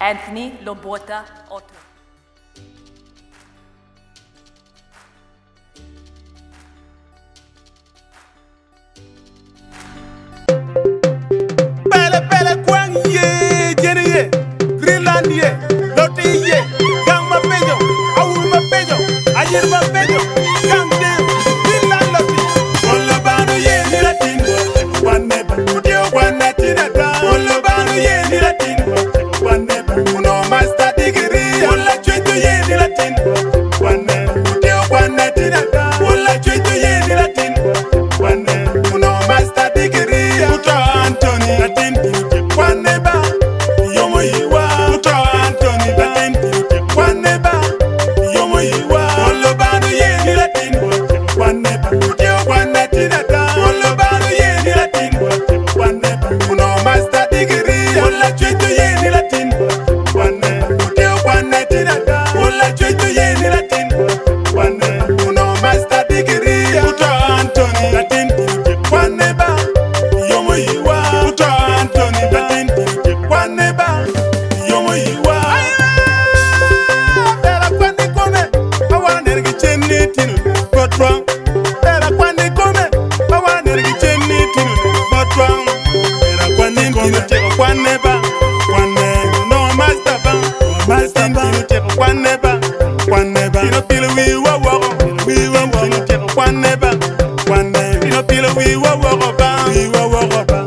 Anthony Lobota Otto. Pele kwang ye jene ye Greenland ye Loti ye Gang ma pejo Awur ma pejo Ajir ma pejo Gang de Greenland loti Walla banu ye ni latin Wanne ba Kutio wanne tinata Walla banu ye ni latin Wanne ba Uno master degree Walla chweto ye ni latin Wanne Kutio wanne tinata Walla chweto ye ni latin Wanne Uno master degree Uto Anthony Latin Wanne ba Yomo yiwa Uto Anthony Latin Wanne ba Yomo yiwa Walla banu ye ni latin Wanne ba Kutio wanne tinata Walla banu ye ni latin Wanne ba Uno master degree Walla chweto ye ni latin Wanne Kutio wanne tinata Walla chweto ye ni latin Wanne Uno master degree Uto Anthony Latin Wanne ba Yomo yiwa Uto Anthony Latin Wanne ba Yomo yiwa Bela kwani kome Bawa nergi cheni tinu Botwang Bela kwani kome Bawa nergi cheni tinu Botwang Bela kwani kome Teko kwane ba Kwane No master ba Master tinu teko kwane ba Kwane ba Tino pilo wiwa wako Wiwa wako Teko kwane ba Kwane Tino pilo wiwa wako ba Wiwa wako ba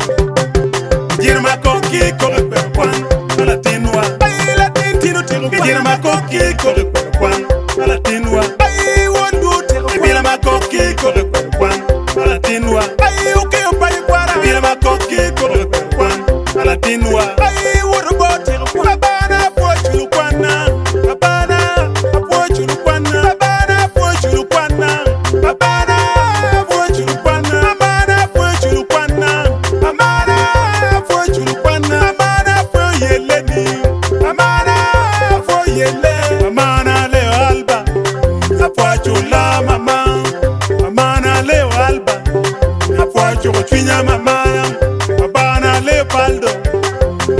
Jirma koki kore per kwan Latinwa Ay latin tino teko kwan Jirma koki kore per kwan Latinwa Ay wondu teko kwan Jirma koki kore per kwan Latinwa Ay ukeyo pari kwara Jirma koki kore per kwan Latinwa Ay worubo teko kwan Babana pochulu kwana Babana pochulu kwana Babana pochulu kwana Babana pochulu kwana Amana pochulu kwana Amana pochulu kwana Amana poyeleni Amana poyele Amana leo alba Apochula mama Amana leo alba Apochulu twinya mama Abana leo paldo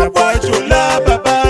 Apochula baba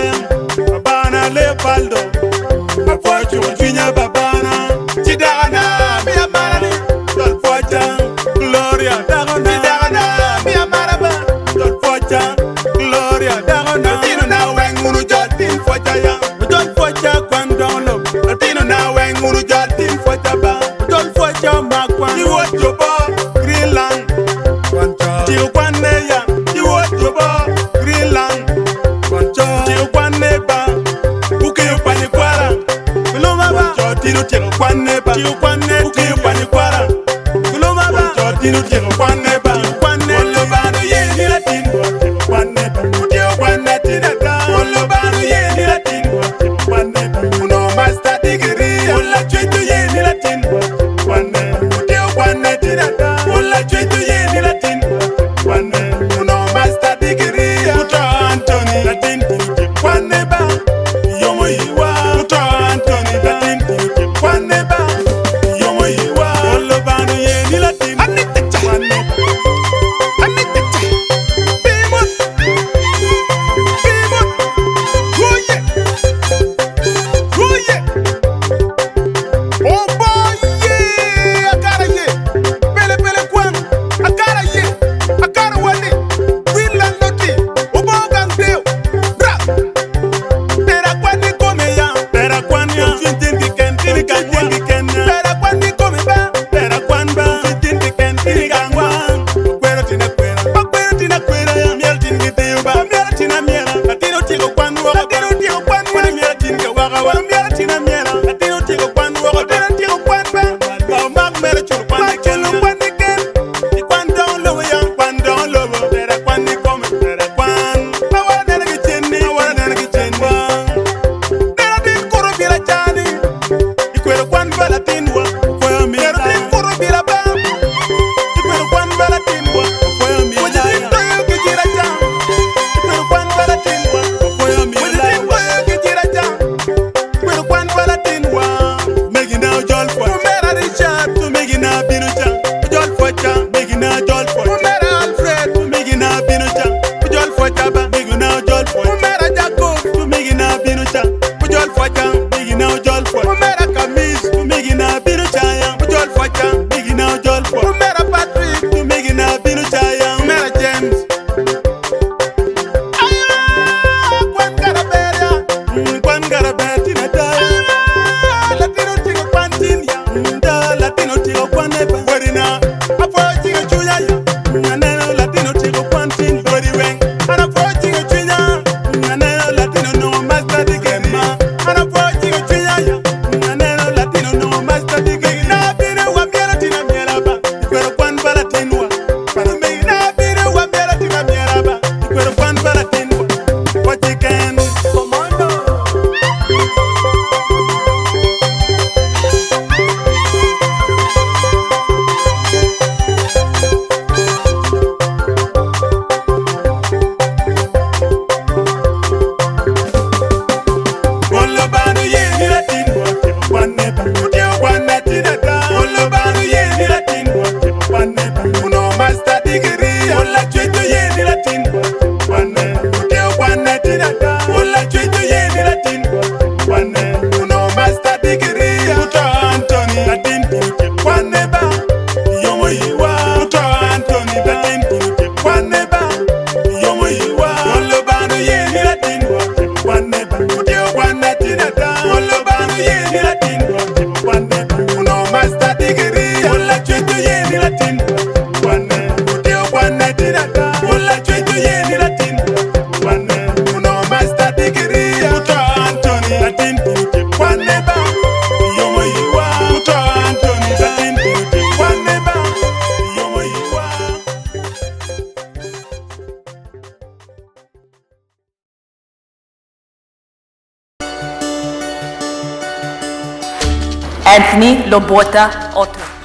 Anthony Lobota Otto.